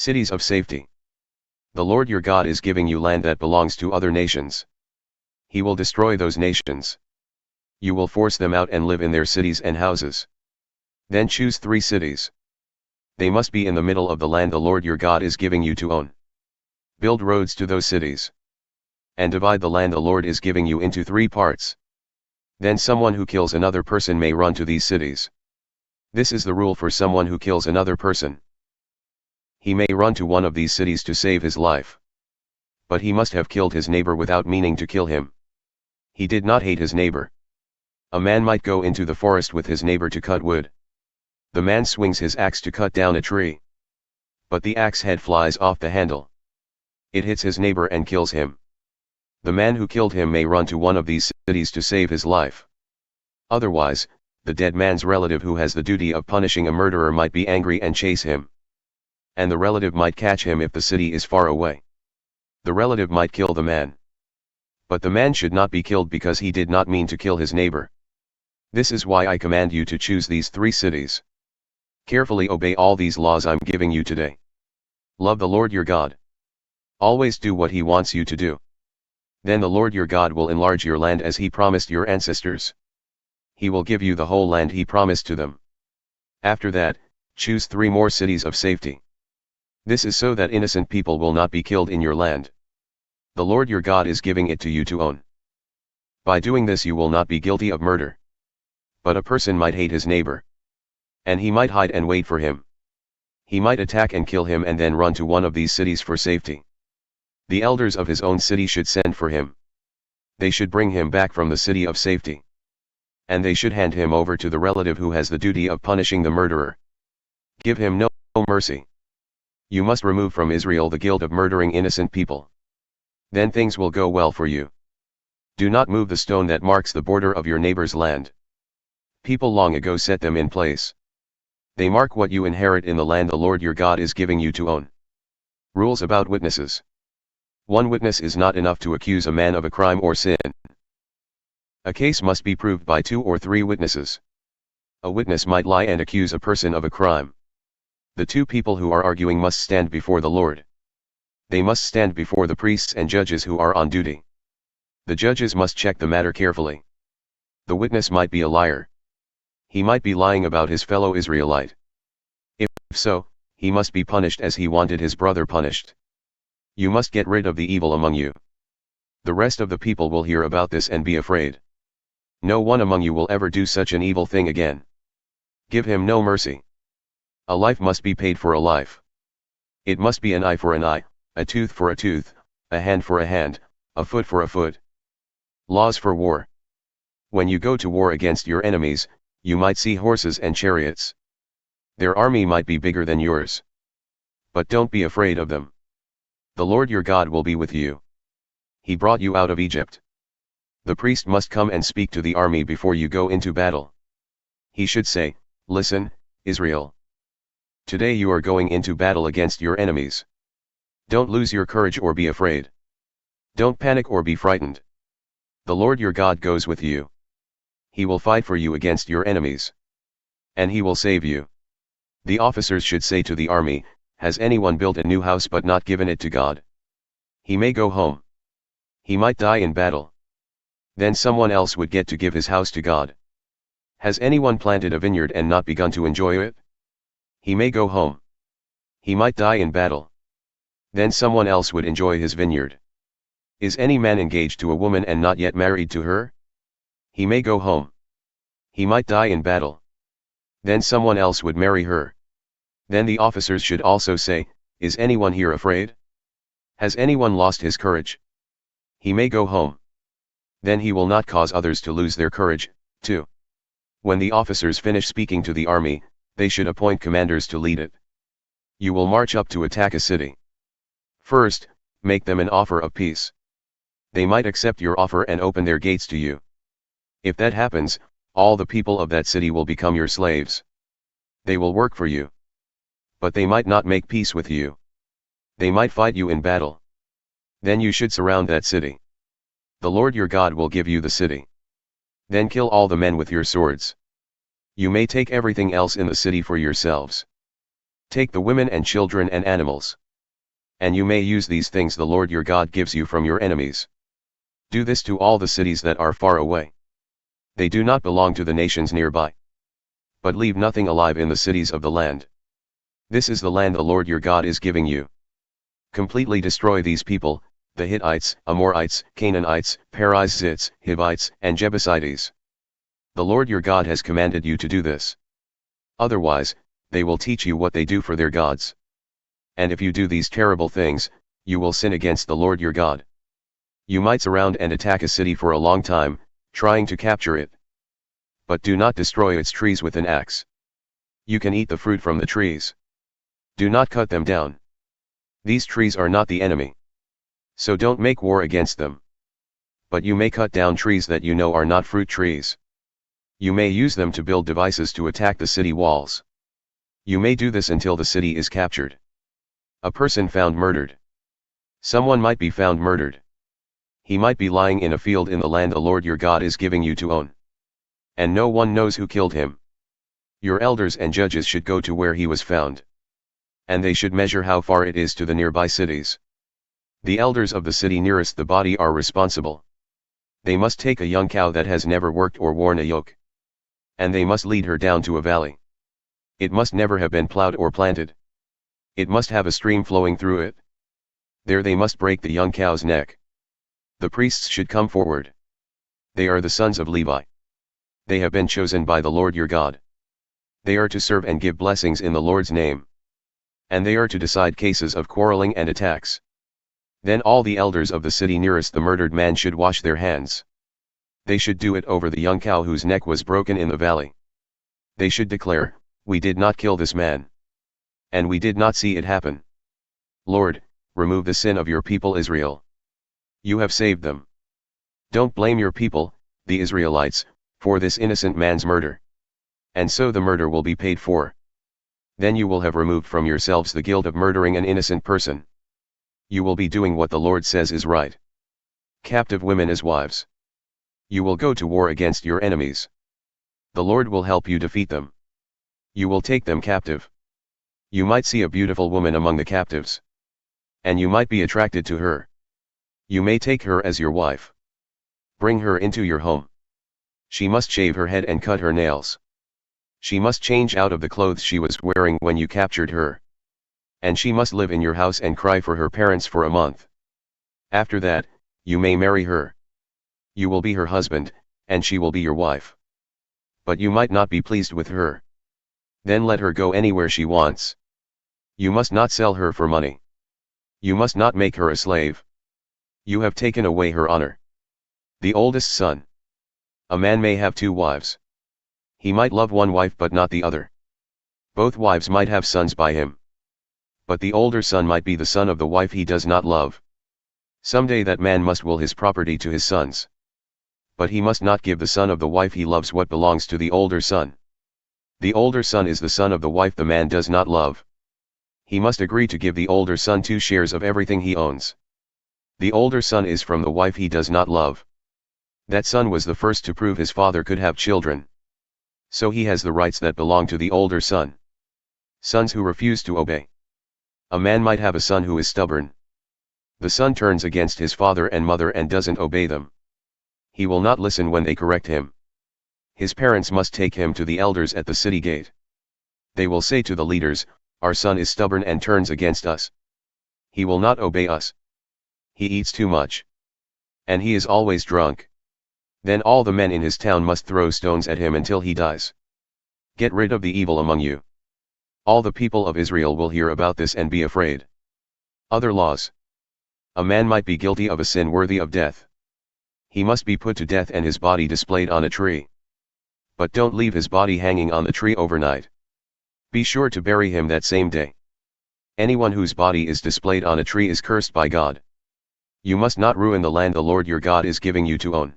Cities of safety. The Lord your God is giving you land that belongs to other nations. He will destroy those nations. You will force them out and live in their cities and houses. Then choose 3 cities. They must be in the middle of the land the Lord your God is giving you to own. Build roads to those cities. And divide the land the Lord is giving you into 3 parts. Then someone who kills another person may run to these cities. This is the rule for someone who kills another person. He may run to one of these cities to save his life. But he must have killed his neighbor without meaning to kill him. He did not hate his neighbor. A man might go into the forest with his neighbor to cut wood. The man swings his axe to cut down a tree. But the axe head flies off the handle. It hits his neighbor and kills him. The man who killed him may run to one of these cities to save his life. Otherwise, the dead man's relative who has the duty of punishing a murderer might be angry and chase him. And the relative might catch him if the city is far away. The relative might kill the man. But the man should not be killed because he did not mean to kill his neighbor. This is why I command you to choose these 3 cities. Carefully obey all these laws I'm giving you today. Love the Lord your God. Always do what He wants you to do. Then the Lord your God will enlarge your land as He promised your ancestors. He will give you the whole land He promised to them. After that, choose 3 more cities of safety. This is so that innocent people will not be killed in your land. The Lord your God is giving it to you to own. By doing this you will not be guilty of murder. But a person might hate his neighbor. And he might hide and wait for him. He might attack and kill him and then run to one of these cities for safety. The elders of his own city should send for him. They should bring him back from the city of safety. And they should hand him over to the relative who has the duty of punishing the murderer. Give him no mercy. You must remove from Israel the guilt of murdering innocent people. Then things will go well for you. Do not move the stone that marks the border of your neighbor's land. People long ago set them in place. They mark what you inherit in the land the Lord your God is giving you to own. Rules about witnesses. 1 witness is not enough to accuse a man of a crime or sin. A case must be proved by 2 or 3 witnesses. A witness might lie and accuse a person of a crime. The 2 people who are arguing must stand before the Lord. They must stand before the priests and judges who are on duty. The judges must check the matter carefully. The witness might be a liar. He might be lying about his fellow Israelite. If so, he must be punished as he wanted his brother punished. You must get rid of the evil among you. The rest of the people will hear about this and be afraid. No one among you will ever do such an evil thing again. Give him no mercy. A life must be paid for a life. It must be an eye for an eye, a tooth for a tooth, a hand for a hand, a foot for a foot. Laws for war. When you go to war against your enemies, you might see horses and chariots. Their army might be bigger than yours. But don't be afraid of them. The Lord your God will be with you. He brought you out of Egypt. The priest must come and speak to the army before you go into battle. He should say, "Listen, Israel. Today you are going into battle against your enemies. Don't lose your courage or be afraid. Don't panic or be frightened. The Lord your God goes with you. He will fight for you against your enemies. And He will save you." The officers should say to the army, "Has anyone built a new house but not given it to God? He may go home. He might die in battle. Then someone else would get to give his house to God. Has anyone planted a vineyard and not begun to enjoy it? He may go home. He might die in battle. Then someone else would enjoy his vineyard. Is any man engaged to a woman and not yet married to her? He may go home. He might die in battle. Then someone else would marry her. Then the officers should also say, "Is anyone here afraid? Has anyone lost his courage? He may go home." Then he will not cause others to lose their courage, too. When the officers finish speaking to the army, they should appoint commanders to lead it. You will march up to attack a city. First, make them an offer of peace. They might accept your offer and open their gates to you. If that happens, all the people of that city will become your slaves. They will work for you. But they might not make peace with you. They might fight you in battle. Then you should surround that city. The Lord your God will give you the city. Then kill all the men with your swords. You may take everything else in the city for yourselves. Take the women and children and animals. And you may use these things the Lord your God gives you from your enemies. Do this to all the cities that are far away. They do not belong to the nations nearby. But leave nothing alive in the cities of the land. This is the land the Lord your God is giving you. Completely destroy these people, the Hittites, Amorites, Canaanites, Perizzites, Hivites, and Jebusites. The Lord your God has commanded you to do this. Otherwise, they will teach you what they do for their gods. And if you do these terrible things, you will sin against the Lord your God. You might surround and attack a city for a long time, trying to capture it. But do not destroy its trees with an axe. You can eat the fruit from the trees. Do not cut them down. These trees are not the enemy. So don't make war against them. But you may cut down trees that you know are not fruit trees. You may use them to build devices to attack the city walls. You may do this until the city is captured. A person found murdered. Someone might be found murdered. He might be lying in a field in the land the Lord your God is giving you to own. And no one knows who killed him. Your elders and judges should go to where he was found. And they should measure how far it is to the nearby cities. The elders of the city nearest the body are responsible. They must take a young cow that has never worked or worn a yoke. And they must lead her down to a valley. It must never have been plowed or planted. It must have a stream flowing through it. There they must break the young cow's neck. The priests should come forward. They are the sons of Levi. They have been chosen by the Lord your God. They are to serve and give blessings in the Lord's name. And they are to decide cases of quarreling and attacks. Then all the elders of the city nearest the murdered man should wash their hands. They should do it over the young cow whose neck was broken in the valley. They should declare, "We did not kill this man. And we did not see it happen. Lord, remove the sin of your people Israel. You have saved them. Don't blame your people, the Israelites, for this innocent man's murder. And so the murder will be paid for. Then you will have removed from yourselves the guilt of murdering an innocent person. You will be doing what the Lord says is right. Captive women as wives. You will go to war against your enemies. The Lord will help you defeat them. You will take them captive. You might see a beautiful woman among the captives. And you might be attracted to her. You may take her as your wife. Bring her into your home. She must shave her head and cut her nails. She must change out of the clothes she was wearing when you captured her. And she must live in your house and cry for her parents for a month. After that, you may marry her. You will be her husband, and she will be your wife. But you might not be pleased with her. Then let her go anywhere she wants. You must not sell her for money. You must not make her a slave. You have taken away her honor. The oldest son. A man may have two wives. He might love one wife but not the other. Both wives might have sons by him. But the older son might be the son of the wife he does not love. Someday that man must will his property to his sons. But he must not give the son of the wife he loves what belongs to the older son. The older son is the son of the wife the man does not love. He must agree to give the older son 2 shares of everything he owns. The older son is from the wife he does not love. That son was the first to prove his father could have children. So he has the rights that belong to the older son. Sons who refuse to obey. A man might have a son who is stubborn. The son turns against his father and mother and doesn't obey them. He will not listen when they correct him. His parents must take him to the elders at the city gate. They will say to the leaders, "Our son is stubborn and turns against us. He will not obey us. He eats too much. And he is always drunk." Then all the men in his town must throw stones at him until he dies. Get rid of the evil among you. All the people of Israel will hear about this and be afraid. Other laws. A man might be guilty of a sin worthy of death. He must be put to death and his body displayed on a tree. But don't leave his body hanging on the tree overnight. Be sure to bury him that same day. Anyone whose body is displayed on a tree is cursed by God. You must not ruin the land the Lord your God is giving you to own.